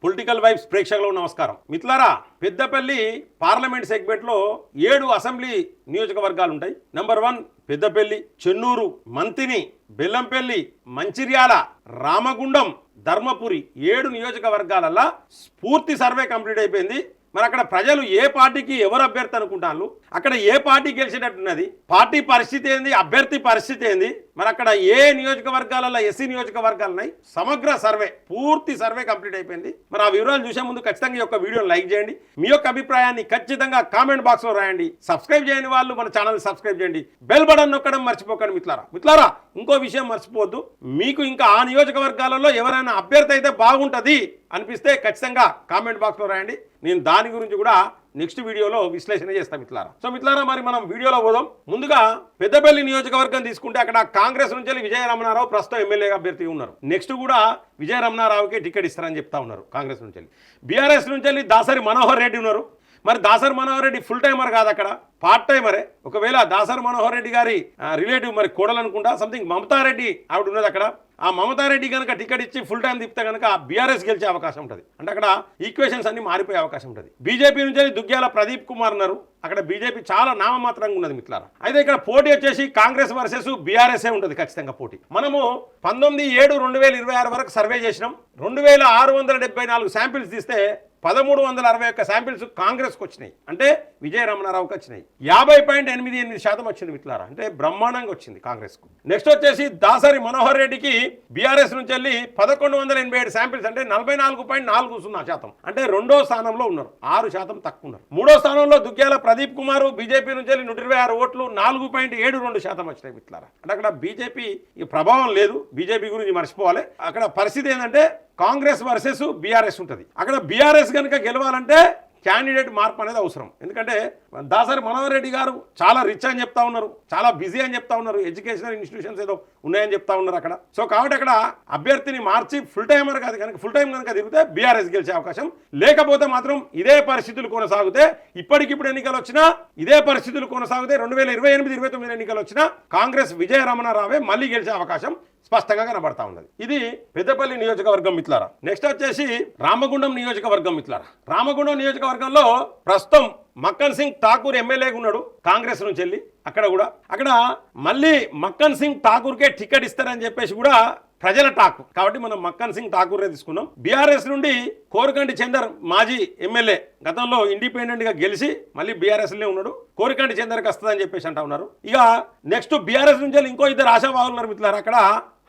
Political vibes ప్రేక్షకులకు నమస్కారం. మిత్రులారా, పెద్దపల్లి పార్లమెంట్ సెగ్మెంట్లో 7 అసెంబ్లీ నియోజకవర్గాలు ఉంటాయి. నంబర్ 1 పెద్దపల్లి, చెన్నూరు, మంతిని, బెల్లంపల్లి, మంచిర్యాల, రామగుండం, ధర్మపురి 7 నియోజకవర్గాలల్లో పూర్తి సర్వే కంప్లీట్ అయిపోయింది. మరి అక్కడ ప్రజలు ఏ పార్టీకి ఎవరు అభ్యర్థి అనుకుంటారు, అక్కడ ఏ పార్టీ గెలిచేటట్టున్నది, పార్టీ పరిస్థితి ఏంది, అభ్యర్థి పరిస్థితి ఏంది, మరి అక్కడ ఏ నియోజకవర్గాలలో ఎస్సీ నియోజకవర్గాలున్నాయి, సమగ్ర సర్వే పూర్తి సర్వే కంప్లీట్ అయిపోయింది. మరి ఆ వివరాలు చూసే ముందు ఖచ్చితంగా ఈ యొక్క వీడియోని లైక్ చేయండి, మీ యొక్క అభిప్రాయాన్ని ఖచ్చితంగా కామెంట్ బాక్స్లో రాయండి. సబ్స్క్రైబ్ చేయని వాళ్ళు మన ఛానల్ సబ్స్క్రైబ్ చేయండి, బెల్ బటన్ నొక్కడం మర్చిపోకండి. మిత్రులారా ఇంకో విషయం మర్చిపోవద్దు, మీకు ఇంకా ఆ నియోజకవర్గాలలో ఎవరైనా అభ్యర్థి అయితే బాగుంటుంది అనిపిస్తే ఖచ్చితంగా కామెంట్ బాక్స్లో రాయండి. నేను దాని గురించి కూడా నెక్స్ట్ వీడియోలో విశ్లేషణ చేస్తాం మిత్రులారా. సో మిత్రులారా, మరి మనం వీడియోలో పోదాం. ముందుగా పెద్దపల్లి నియోజకవర్గం తీసుకుంటే అక్కడ కాంగ్రెస్ నుంచి విజయ రమణారావు ప్రస్తుతం ఎమ్మెల్యేగా అభ్యర్థి ఉన్నారు. నెక్స్ట్ కూడా విజయ రమణారావుకి టికెట్ ఇస్తారని చెప్తా ఉన్నారు కాంగ్రెస్ నుంచి. బీఆర్ఎస్ నుంచి దాసరి మనోహర్ రెడ్డి ఉన్నారు. మరి దాసరి మనోహర్ రెడ్డి ఫుల్ టైమర్ కాదు, అక్కడ పార్ట్ టైమరే. ఒకవేళ దాసరి మనోహర్ రెడ్డి గారి రిలేటివ్ మరి కోడలనుకుంటా సంథింగ్ మమతారెడ్డి ఆవిడ ఉన్నది అక్కడ. ఆ మమతారెడ్డి కనుక టికెట్ ఇచ్చి ఫుల్ టైం తిప్పితే కనుక బీఆర్ఎస్ గెలిచే అవకాశం ఉంటుంది. అంటే అక్కడ ఈక్వేషన్స్ అన్ని మారిపోయే అవకాశం ఉంటుంది. బీజేపీ నుంచి దుగ్గ్యాల ప్రదీప్ కుమార్ ఉన్నారు. అక్కడ బీజేపీ చాలా నామమాత్రంగా ఉన్నది మిత్రులారా. అయితే ఇక్కడ పోటీ వచ్చేసి కాంగ్రెస్ వర్సెస్ బీఆర్ఎస్ఏ ఉంటుంది ఖచ్చితంగా పోటీ. మనము 19/7/2026 వరకు సర్వే చేసినాం. 2674 శాంపిల్స్ తీస్తే 1361 శాంపిల్స్ కాంగ్రెస్కి వచ్చినాయి, అంటే విజయ రమణారావుకి వచ్చినాయి. 50.88% వచ్చింది మిత్రులారా, అంటే బ్రహ్మాండంగా వచ్చింది కాంగ్రెస్కు. నెక్స్ట్ వచ్చేసి దాసరి మనోహర్ రెడ్డికి బీఆర్ఎస్ నుంచి వెళ్ళి 1187 శాంపిల్స్, అంటే 44.40%, అంటే 2వ స్థానంలో ఉన్నారు. 6% తక్కువ ఉన్నారు. 3వ స్థానంలో దుగ్గ్యాల ప్రదీప్ కుమార్ బీజేపీ నుంచి వెళ్ళి 126 ఓట్లు, 4.72% వచ్చినాయి మిత్రులారా. అంటే అక్కడ బీజేపీ ప్రభావం లేదు, బీజేపీ గురించి మర్చిపోవాలి. అక్కడ పరిస్థితి ఏంటంటే కాంగ్రెస్ వర్సెస్ బీఆర్ఎస్ ఉంటుంది. అక్కడ బీఆర్ఎస్ కనుక గెలవాలంటే క్యాండిడేట్ మార్పు అనేది అవసరం. ఎందుకంటే దాసరి మనోహర్ రెడ్డి గారు చాలా రిచ్ అని చెప్తా ఉన్నారు, చాలా బిజీ అని చెప్తా ఉన్నారు, ఎడ్యుకేషనల్ ఇన్స్టిట్యూషన్స్ ఏదో ఉన్నాయని చెప్తా ఉన్నారు అక్కడ. సో కాబట్టి అక్కడ అభ్యర్థిని మార్చి ఫుల్ టైమర్ కాదు కనుక ఫుల్ టైం కనుక తిరిగితే బీఆర్ఎస్ గెలిచే అవకాశం. లేకపోతే మాత్రం ఇదే పరిస్థితులు కొనసాగితే, ఇప్పటికిప్పుడు ఎన్నికలు వచ్చినా ఇదే పరిస్థితులు కొనసాగితే 2028-29 ఎన్నికలు వచ్చినా కాంగ్రెస్ విజయ రమణారావే మళ్ళీ గెలిచే అవకాశం స్పష్టంగా కనబడతా ఉన్నది. ఇది పెద్దపల్లి నియోజకవర్గం మిత్రులారా. నెక్స్ట్ వచ్చేసి రామగుండం నియోజకవర్గం మిత్రులారా. రామగుండం నియోజకవర్గంలో ప్రస్తుతం మక్కన్ సింగ్ ఠాకూర్ ఎమ్మెల్యేగా ఉన్నాడు కాంగ్రెస్ నుంచి వెళ్ళి. అక్కడ మళ్ళీ మక్కన్ సింగ్ ఠాకూర్కే టికెట్ ఇస్తారని చెప్పేసి కూడా ప్రజల టాక్. కాబట్టి మనం మక్కన్ సింగ్ ఠాకూర్నే తీసుకున్నాం. బీఆర్ఎస్ నుండి కోరికంటి చందర్ మాజీ ఎమ్మెల్యే, గతంలో ఇండిపెండెంట్ గా గెలిచి మళ్ళీ బీఆర్ఎస్లోనే ఉన్నాడు. కోరికంటి చందర్కి వస్తుందని చెప్పేసి అంటా ఉన్నారు. ఇక నెక్స్ట్ బీఆర్ఎస్ నుంచి ఇంకో 2 ఆశావాహులు ఉన్నారు మిత్రులారా. అక్కడ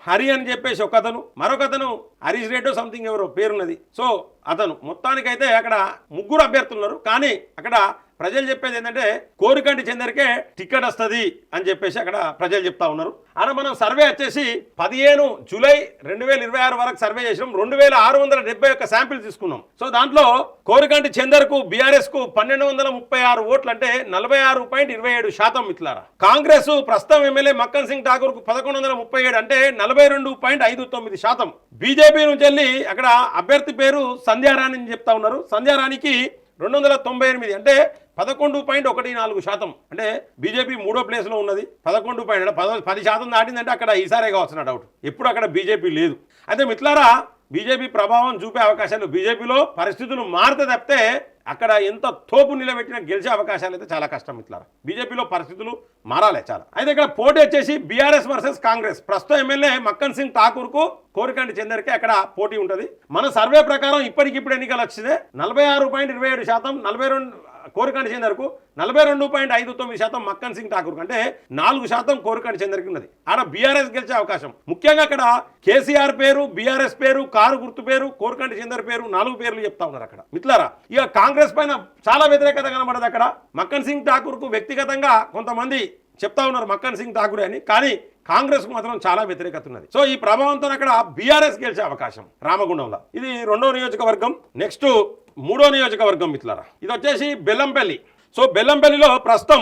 హరి అని చెప్పేసి ఒకతను, మరొకతను హరీష్ రెడ్డి సంథింగ్ ఎవరో పేరున్నది. సో అతను మొత్తానికైతే అక్కడ 3 అభ్యర్థులు ఉన్నారు. కానీ అక్కడ ప్రజలు చెప్పేది ఏంటంటే కోరికంటి చందర్కే టికెట్ వస్తుంది అని చెప్పేసి అక్కడ ప్రజలు చెప్తా ఉన్నారు. అలా మనం సర్వే వచ్చేసి 15 జూలై 2026 వరకు సర్వే చేసినాం. 2671 శాంపిల్స్ తీసుకున్నాం. సో దాంట్లో కోరికంటి చందర్కు బీఆర్ఎస్ కు 1236 ఓట్లు, అంటే 46.27% మిత్రులారా. కాంగ్రెస్ ప్రస్తుతం ఎమ్మెల్యే మక్కన్ సింగ్ ఠాకూర్ కు 1137, అంటే 42.59%. బీజేపీ నుంచి వెళ్ళి అక్కడ అభ్యర్థి పేరు సంధ్యారాణి అని చెప్తా ఉన్నారు. సంధ్యారాణికి 298, అంటే 11.14%. అంటే బీజేపీ 3వ ప్లేస్లో ఉన్నది. 10% దాటిందంటే అక్కడ ఈసారే కావచ్చు నా డౌట్. ఎప్పుడు అక్కడ బీజేపీ లేదు. అయితే మిత్రులారా, బీజేపీ ప్రభావం చూపే అవకాశాలు, బీజేపీలో పరిస్థితులు మారితే తప్పితే అక్కడ ఎంత తోపు నిలబెట్టినా గెలిచే అవకాశాలు అయితే చాలా కష్టం మిత్రులారా. బీజేపీలో పరిస్థితులు మారాలే చాలా. అయితే ఇక్కడ పోటీ వచ్చేసి బీఆర్ఎస్ వర్సెస్ కాంగ్రెస్. ప్రస్తుతం ఎమ్మెల్యే మక్కన్ సింగ్ ఠాకూర్ కు కోరికంటి చందర్కి అక్కడ పోటీ ఉంటుంది. మన సర్వే ప్రకారం ఇప్పటికిప్పుడు ఎన్నికలు వచ్చింది 46.27%, కోరికంటి చందర్కు 42.59% మక్కన్ సింగ్ ఠాకూర్, అంటే 4% కోరికంటి చందర్కి ఉన్నది. ఆడ బీఆర్ఎస్ గెలిచే అవకాశం. ముఖ్యంగా అక్కడ కేసీఆర్ పేరు, బీఆర్ఎస్ పేరు, కారు గుర్తు పేరు, కోరికంటి చందర్ పేరు, 4 పేర్లు చెప్తా ఉన్నారు అక్కడ మిత్రులారా. ఇక కాంగ్రెస్ పైన చాలా వ్యతిరేకత కనబడదు అక్కడ. మక్కన్ సింగ్ ఠాకూర్ కు వ్యక్తిగతంగా కొంతమంది చెప్తా ఉన్నారు మక్కన్ సింగ్ ఠాకూర్ అని, కానీ కాంగ్రెస్ కు మాత్రం చాలా వ్యతిరేకత ఉన్నది. సో ఈ ప్రభావంతో అక్కడ బీఆర్ఎస్ గెలిచే అవకాశం రామగుండంలో. ఇది 2వ నియోజకవర్గం. నెక్స్ట్ 3వ నియోజకవర్గం మిత్రులారా. ఇది వచ్చేసి బెల్లంపల్లి. సో బెల్లంపల్లిలో ప్రస్తుతం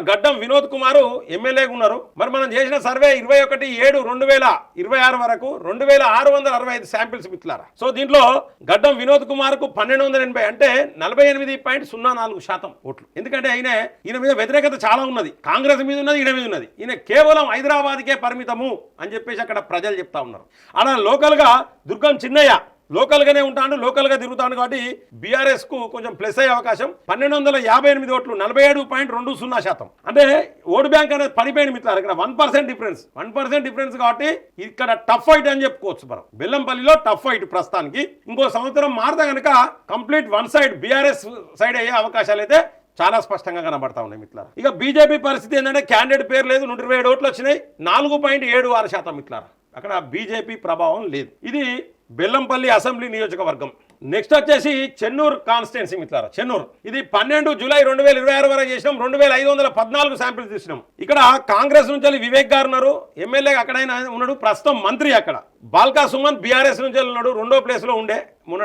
గడ్డం వినోద్ కుమార్ ఎమ్మెల్యేగా ఉన్నారు. మరి మనం చేసిన సర్వే 21/7/2026 వరకు 2665 శాంపిల్స్ మిత్రులారా. సో దీంట్లో గడ్డం వినోద్ కుమార్ కు 1280, అంటే 48.04% ఓట్లు. ఎందుకంటే ఈయన మీద వ్యతిరేకత చాలా ఉన్నది. కాంగ్రెస్ మీద ఉన్నది, ఈయన మీద ఉన్నది. ఈయన కేవలం హైదరాబాద్కే పరిమితము అని చెప్పేసి అక్కడ ప్రజలు చెప్తా ఉన్నారు. అలా లోకల్ గా దుర్గం చిన్నయ్య లోకల్గానే ఉంటాడు, లోకల్గా తిరుగుతాడు కాబట్టి బీఆర్ఎస్ కు కొంచెం ప్లస్ అయ్యే అవకాశం. 1258 ఓట్లు 47.20%. అంటే ఓటు బ్యాంక్ అనేది పడిపోయింది మిత్రులారా. ఇక్కడ 1% డిఫరెన్స్, 1% డిఫరెన్స్ కాబట్టి ఇక్కడ టఫ్ ఫైట్ అని చెప్పుకోవచ్చు. మనం బెల్లంపల్లిలో టఫ్ ఫైట్ ప్రస్తుతానికి. ఇంకో సంవత్సరం మారితే కనుక complete one side BRS side అయ్యే అవకాశాలు అయితే చాలా స్పష్టంగా కనబడతా ఉన్నాయి మిత్రులారా. ఇక బీజేపీ పరిస్థితి ఏంటంటే క్యాండిడేట్ పేరు లేదు, 127 ఓట్లు వచ్చినాయి, 4.76% మిత్రులారా. అక్కడ బీజేపీ ప్రభావం లేదు. ఇది బెల్లంపల్లి అసెంబ్లీ నియోజకవర్గం. నెక్స్ట్ వచ్చేసి చెన్నూరు కాన్స్టిట్యున్సీ మిత్రులారా. చెన్నూరు ఇది 12 జూలై 2026 వరకు చేసినాం. 2514 శాంపిల్స్ తీసినాం. ఇక్కడ కాంగ్రెస్ నుంచి వివేక్ గారు ఉన్నారు, ఎమ్మెల్యే అక్కడ ఉన్నాడు, ప్రస్తుతం మంత్రి అక్కడ. బాల్కా సుమన్ బీఆర్ఎస్ నుంచి ఉన్నాడు, 2వ ప్లేస్ లో ఉండే. మొన్న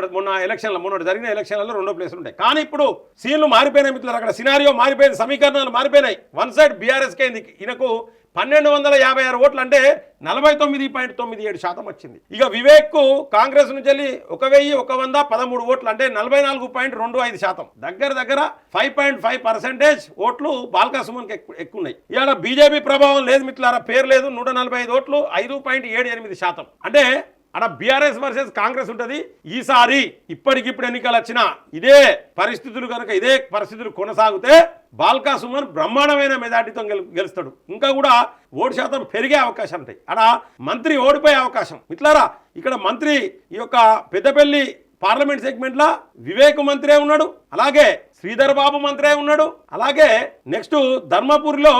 జరిగిన ఎలక్షన్లలో 2వ ప్లేస్ ఉండే. కానీ ఇప్పుడు సీన్లు మారిపోయినాయి మిత్రులారా. అక్కడ సినారియో మారిపోయింది, సమీకరణాలు మారిపోయినాయి. వన్ సైడ్ బీఆర్ఎస్ కి అయింది. ఈయనకు 1256 ఓట్లు అంటే 49.97% వచ్చింది. ఇక వివేక్ కు కాంగ్రెస్ నుంచి వెళ్ళి 1113 ఓట్లు అంటే 44.25%. దగ్గర 5.5% ఓట్లు బాల్కా సుమన్ కి ఎక్కువ ఉన్నాయి. ఇవాళ బీజేపీ ప్రభావం లేదు మిత్రులారా, పేరు లేదు. 145 ఓట్లు 5.78%. అంటే అక్కడ బీఆర్ఎస్ వర్సెస్ కాంగ్రెస్ ఉంటుంది. ఈసారి ఇప్పటికిప్పుడు ఎన్నికలు వచ్చినా ఇదే పరిస్థితులు కనుక ఇదే పరిస్థితులు కొనసాగితే బాల్కా సుమన్ బ్రహ్మాండమైన మెజార్టీతో గెలుస్తాడు. ఇంకా కూడా ఓటు శాతం పెరిగే అవకాశం ఉంటాయి. అక్కడ మంత్రి ఓడిపోయే అవకాశం. మిత్రులారా ఇక్కడ మంత్రి ఈ యొక్క పెద్దపల్లి పార్లమెంట్ సెగ్మెంట్ లా వివేక్ మంత్రే ఉన్నాడు, అలాగే శ్రీధర్ బాబు మంత్రే ఉన్నాడు, అలాగే నెక్స్ట్ ధర్మపురిలో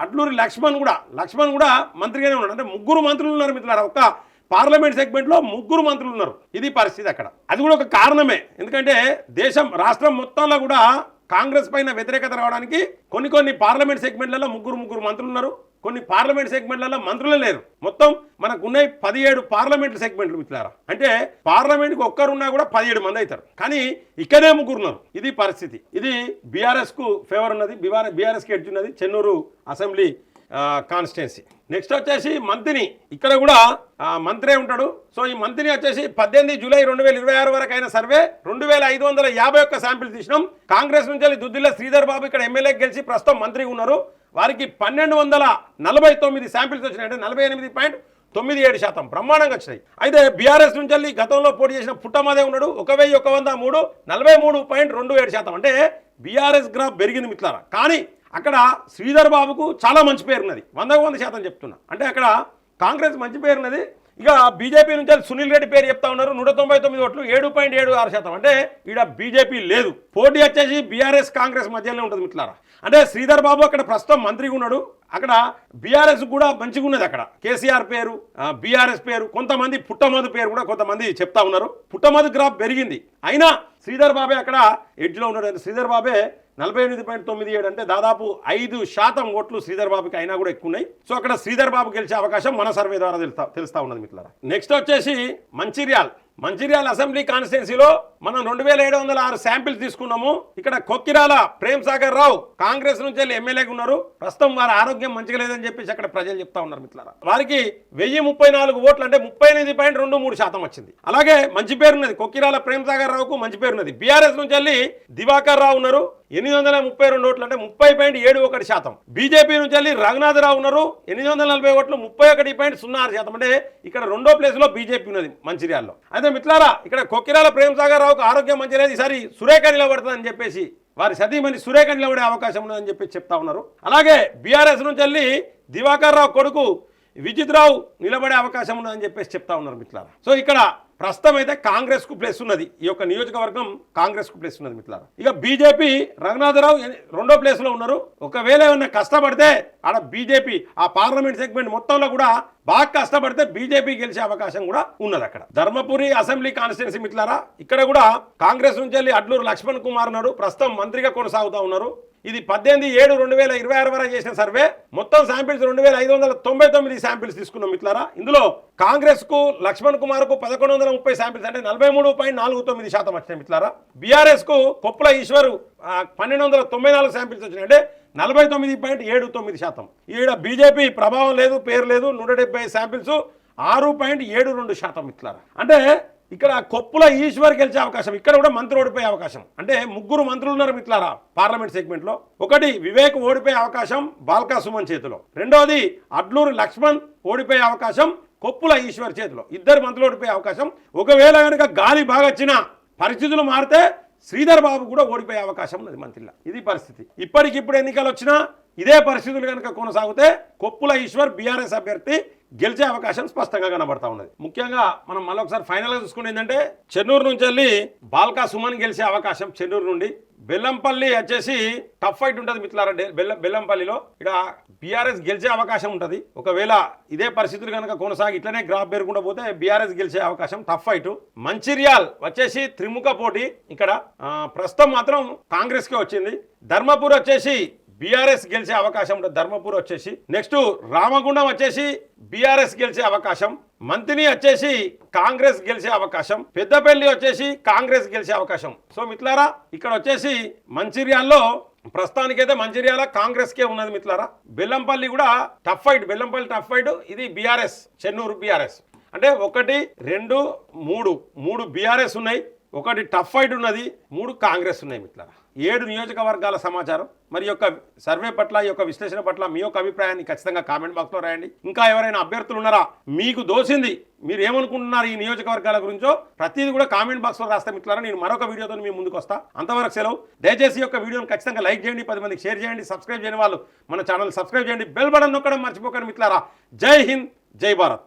అడ్లూరి లక్ష్మణ్ కూడా మంత్రిగానే ఉన్నాడు. అంటే 3 మంత్రులు ఉన్నారు మిత్రులారా. ఒక పార్లమెంట్ సెగ్మెంట్ లో 3 మంత్రులు ఉన్నారు. ఇది పరిస్థితి అక్కడ. అది కూడా ఒక కారణమే. ఎందుకంటే రాష్ట్రం మొత్తంలో కూడా కాంగ్రెస్ పైన వ్యతిరేకత రావడానికి కొన్ని పార్లమెంట్ సెగ్మెంట్లలో 3 మంత్రులు ఉన్నారు, కొన్ని పార్లమెంట్ సెగ్మెంట్లలో మంత్రులే లేరు. మొత్తం మనకు ఉన్నాయి 17 పార్లమెంట్ సెగ్మెంట్లు మిత్రులారా. అంటే పార్లమెంట్కి ఒక్కరున్నా కూడా 17 మంది అవుతారు, కానీ ఇక్కడే 3 ఉన్నారు. ఇది పరిస్థితి. ఇది బీఆర్ఎస్ కు ఫేవర్ ఉన్నది, బీఆర్ఎస్ కి ఎడ్జ్ ఉన్నది చెన్నూరు అసెంబ్లీ కాన్స్టిట్యున్సీ. నెక్స్ట్ వచ్చేసి మంత్రిని, ఇక్కడ కూడా మంత్రే ఉంటాడు. సో ఈ మంత్రిని వచ్చేసి 18 జూలై 2026 వరకు అయిన సర్వే 2551 శాంపిల్స్ తీసినాం. కాంగ్రెస్ నుంచి దుద్దిల్ల శ్రీధర్ బాబు ఇక్కడ ఎమ్మెల్యే గెలిచి ప్రస్తుతం మంత్రిగా ఉన్నారు. వారికి 1249 శాంపిల్స్ వచ్చినాయి, అంటే 48.97%. బ్రహ్మాండంగా వచ్చినాయి. అయితే బీఆర్ఎస్ నుంచి గతంలో పోటీ చేసిన పుట్టమదే ఉన్నాడు, 1103 43.27%. అంటే బీఆర్ఎస్ గ్రాఫ్ పెరిగింది మిత్రులారా. కానీ అక్కడ శ్రీధర్ బాబుకు చాలా మంచి పేరున్నది, 100% చెప్తున్నా. అంటే అక్కడ కాంగ్రెస్ మంచి పేరున్నది. ఇక బీజేపీ నుంచి సునీల్ రెడ్డి పేరు చెప్తా ఉన్నారు, 199 ఓట్లు 7.76%. అంటే ఇక్కడ బీజేపీ లేదు. పోటీ వచ్చేసి బీఆర్ఎస్ కాంగ్రెస్ మధ్యలోనే ఉంటుంది మిత్రులారా. అంటే శ్రీధర్ బాబు అక్కడ ప్రస్తుతం మంత్రిగా ఉన్నాడు. అక్కడ బీఆర్ఎస్ కూడా మంచిగా ఉన్నది. అక్కడ కేసీఆర్ పేరు, బీఆర్ఎస్ పేరు, కొంతమంది పుట్టమధు పేరు కూడా కొంతమంది చెప్తా ఉన్నారు. పుట్టమధు గ్రాఫ్ పెరిగింది, అయినా శ్రీధర్ బాబే అక్కడ ఎడ్జ్లో ఉన్నాడు. శ్రీధర్ బాబే 48.97, అంటే దాదాపు 5% ఓట్లు శ్రీధర్ బాబుకి అయినా కూడా ఎక్కువ ఉన్నాయి. సో అక్కడ శ్రీధర్ బాబు గెలిచే అవకాశం మన సర్వే ద్వారా తెలుస్తా ఉన్నది మిత్రులారా. నెక్స్ట్ వచ్చేసి మంచిర్యాల అసెంబ్లీ కాన్స్టిట్యున్సీలో మనం 2706 శాంపిల్స్ తీసుకున్నాము. ఇక్కడ కొక్కిరాల ప్రేమ్ సాగర్ రావు కాంగ్రెస్ నుంచి వెళ్ళి ఎమ్మెల్యేగా ఉన్నారు. ప్రస్తుతం వారి ఆరోగ్యం మంచిగా లేదని చెప్పేసి అక్కడ ప్రజలు చెప్తా ఉన్నారు మిత్రులారా. వారికి 1034 ఓట్లు అంటే 38.23% వచ్చింది. అలాగే మంచి పేరున్నది, కొక్కిరాల ప్రేమ్ సాగర్ రావుకు మంచి పేరున్నది. బీఆర్ఎస్ నుంచి వెళ్ళి దివాకర్ రావు ఉన్నారు, 832 ఓట్లు అంటే 30.71%. బీజేపీ నుంచి వెళ్ళి రఘునాథరావు ఉన్నారు, 840 ఓట్లు 31.06%. అంటే ఇక్కడ 2వ ప్లేస్ లో బీజేపీ ఉన్నది మంచిర్యాలలో. అయితే మిత్రులారా ఇక్కడ కొక్కిరాల ప్రేమ్ సాగర్ రావుకు ఆరోగ్యం మంచి లేదు, ఈసారి సురేఖ నిలబడుతుందని చెప్పేసి వారి సతీమణి సురేఖ నిలబడే అవకాశం ఉన్నదని చెప్పి చెప్తా ఉన్నారు. అలాగే బీఆర్ఎస్ నుంచి వెళ్ళి దివాకర్ రావు కొడుకు విజిత్ రావు నిలబడే అవకాశం ఉన్నదని చెప్పేసి చెప్తా ఉన్నారు మిత్రులారా. సో ఇక్కడ ప్రస్తుతం అయితే కాంగ్రెస్ కు ప్లేస్ ఉన్నది, ఈ యొక్క నియోజకవర్గం కాంగ్రెస్ కు ప్లేస్ ఉన్నది మిత్రులారా. ఇక బీజేపీ రఘునాథరావు 2వ ప్లేస్ లో ఉన్నారు. ఒకవేళ ఏమన్నా కష్టపడితే ఆడ బీజేపీ ఆ పార్లమెంట్ సెగ్మెంట్ మొత్తంలో కూడా బాగా కష్టపడితే బీజేపీ గెలిచే అవకాశం కూడా ఉన్నది. అక్కడ ధర్మపురి అసెంబ్లీ కాన్స్టిట్యున్సీ మిత్రులారా, ఇక్కడ కూడా కాంగ్రెస్ నుంచి వెళ్ళి అడ్లూరు లక్ష్మణ్ కుమార్ ఉన్నారు, ప్రస్తుతం మంత్రిగా కొనసాగుతా ఉన్నారు. ఇది 18/7/2026 వరకు చేసిన సర్వే. మొత్తం శాంపిల్స్ 2599 శాంపిల్స్ తీసుకున్నాం మిత్రులారా. ఇందులో కాంగ్రెస్ కు లక్ష్మణ్ కుమార్ కు 1130 శాంపిల్స్ అంటే 43.49% వచ్చినాయి మిత్రులారా. బీఆర్ఎస్ కు కొప్పుల ఈశ్వరు 1294 శాంపిల్స్ వచ్చినాయి, అంటే 49.79%. ఈడ బీజేపీ ప్రభావం లేదు, పేరు లేదు. 170 శాంపిల్స్ 6.72% మిత్రులారా. అంటే ఇక్కడ కొప్పుల ఈశ్వర్ గెలిచే అవకాశం, ఇక్కడ కూడా మంత్రి ఓడిపోయే అవకాశం. అంటే 3 మంత్రులు ఉన్నారు మిత్రులారా పార్లమెంట్ సెగ్మెంట్ లో. ఒకటి వివేక్ ఓడిపోయే అవకాశం బాల్కా సుమన్ చేతిలో, రెండోది అడ్లూరు లక్ష్మణ్ ఓడిపోయే అవకాశం కొప్పుల ఈశ్వర్ చేతిలో. ఇద్దరు మంత్రులు ఓడిపోయే అవకాశం. ఒకవేళ కనుక గాలి బాగా వచ్చినా పరిస్థితులు మారితే శ్రీధర్ బాబు కూడా ఓడిపోయే అవకాశం ఉన్నది మంత్రిలో. ఇది పరిస్థితి. ఇప్పటికిప్పుడు ఎన్నికలు వచ్చినా ఇదే పరిస్థితులు కనుక కొనసాగితే కొప్పుల ఈశ్వర్ బీఆర్ఎస్ అభ్యర్థి గెలిచే అవకాశం స్పష్టంగా కనబడతా ఉన్నది. ముఖ్యంగా మనం మళ్ళీ ఒకసారి ఫైనల్గా చూసుకుంటే ఏంటంటే చెన్నూరు నుంచి వెళ్ళి బాల్కా సుమన్ గెలిచే అవకాశం చెన్నూరు నుండి. బెల్లంపల్లి వచ్చేసి టఫ్ ఫైట్ ఉంటుంది మిత్రులారా. బెల్లంపల్లిలో ఇక్కడ బీఆర్ఎస్ గెలిచే అవకాశం ఉంటుంది. ఒకవేళ ఇదే పరిస్థితులు కనుక కొనసాగి ఇట్లనే గ్రాఫ్ పెరుగుకుంటూ పోతే బీఆర్ఎస్ గెలిచే అవకాశం టఫ్ ఫైట్. మంచిర్యాల్ వచ్చేసి త్రిముఖ పోటీ. ఇక్కడ ప్రస్తుతం మాత్రం కాంగ్రెస్కే వచ్చింది. ధర్మపూర్ వచ్చేసి బీఆర్ఎస్ గెలిచే అవకాశం ఉంటుంది. ధర్మపూర్ వచ్చేసి నెక్స్ట్ రామగుండం వచ్చేసి బీఆర్ఎస్ గెలిచే అవకాశం. మంతిని వచ్చేసి కాంగ్రెస్ గెలిచే అవకాశం. పెద్దపల్లి వచ్చేసి కాంగ్రెస్ గెలిచే అవకాశం. సో మిత్రులారా ఇక్కడ వచ్చేసి మంచిర్యాల్లో ప్రస్తుతానికైతే మంచిర్యాల కాంగ్రెస్కే ఉన్నది మిత్రులారా. బెల్లంపల్లి కూడా tough fight. Bellampalli tough fight. ఇది బీఆర్ఎస్, చెన్నూరు బీఆర్ఎస్. అంటే 1, 2, 3 బీఆర్ఎస్ ఉన్నాయి, 1 టఫ్ ఫైట్ ఉన్నది, 3 కాంగ్రెస్ ఉన్నాయి మిత్రులారా. 7 నియోజకవర్గాల సమాచారం. మరి యొక్క సర్వే పట్ల, ఈ యొక్క విశ్లేషణ పట్ల మీ యొక్క అభిప్రాయాన్ని ఖచ్చితంగా కామెంట్ బాక్స్లో రాయండి. ఇంకా ఎవరైనా అభ్యర్థులు ఉన్నారా, మీకు దోసింది, మీరు ఏమనుకుంటున్నారు ఈ నియోజకవర్గాల గురించో ప్రతిదీ కూడా కామెంట్ బాక్స్లో రాస్తే మిత్రులారా నేను మరొక వీడియోతో మీ ముందుకు వస్తా. అంతవరకు సెలవు. దయచేసి ఈ యొక్క వీడియోని ఖచ్చితంగా లైక్ చేయండి, 10 మందికి షేర్ చేయండి. సబ్స్క్రైబ్ చేయని వాళ్ళు మన ఛానల్ సబ్స్క్రైబ్ చేయండి. బెల్ బటన్ నొక్కడం మర్చిపోకండి మిత్రులారా. జై హింద్, జై భారత్.